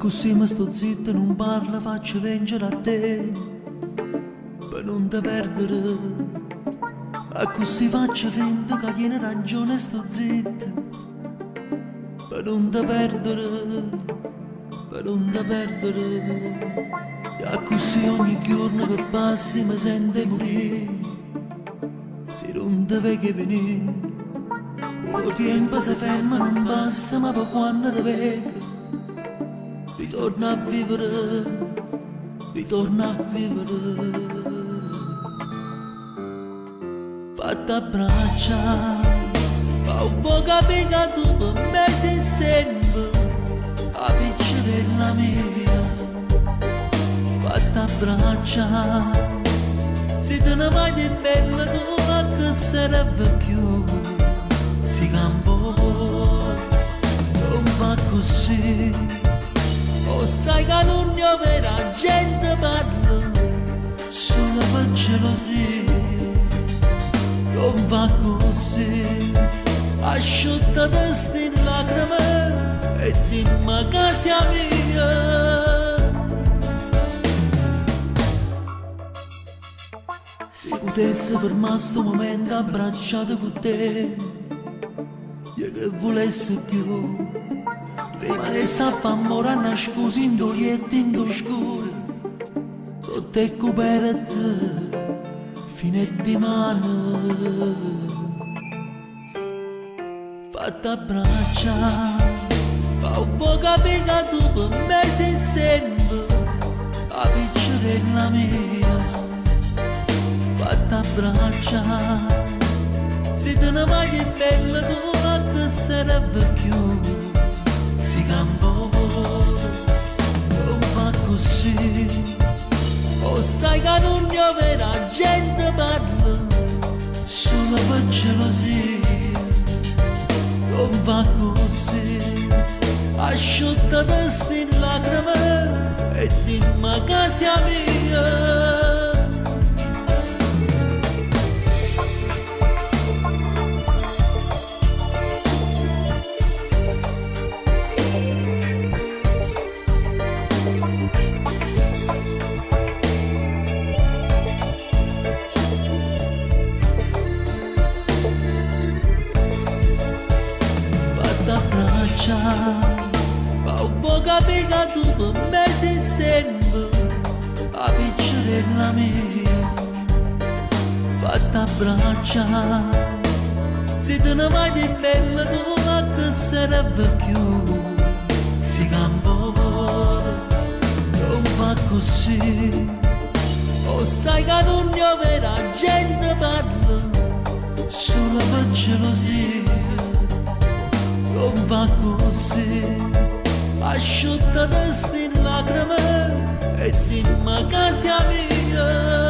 così mi sto zitto, non parlo, faccio vincere a te, per non te perdere. E così faccio finta che tieni ragione, sto zitto, per non te perdere, per non te perdere. E così ogni giorno che passi mi sente morire, se non te vedi venire. Il tempo si ferma, non passa, ma per quando te vedi ritorna a vivere, ritorna a vivere. Fatta a braccia, ma un po' capire che tu per me sei sempre la piccerella mia. Fatta a braccia, se te ne vai di bella tu a che serve più, si campo, non va così. O sai che non ne vera gente parla solo per gelosia. Non va così, asciutta testa in lacrime e dimmi che sia mia. Se potessi fermare sto momento abbracciato con te, io che volessi più, rimanesse a fare amore nascosto in doglietti in oscuro, sotto e coperte fine di mano. Fatta a braccia, ma un po' capire che tu per me sei sempre la piccerella mia. Fatta a braccia, se te ne vai di bella tu a che serve più, si campo, non va così. O sai che non ne vera gente parla solo per gelosia. Non va così, asciutta testa in lacrime e dimmi che sia mia. Ma un po' capire che tu per me sei sempre la piccerella mia. Fatta a braccia, se te ne vai di bella tu a che serve più, si campo, non va così. O sai che non ne vera gente parla solo per gelosia. Non va così, asciutta testa in lacrime e dimmi che sia mia.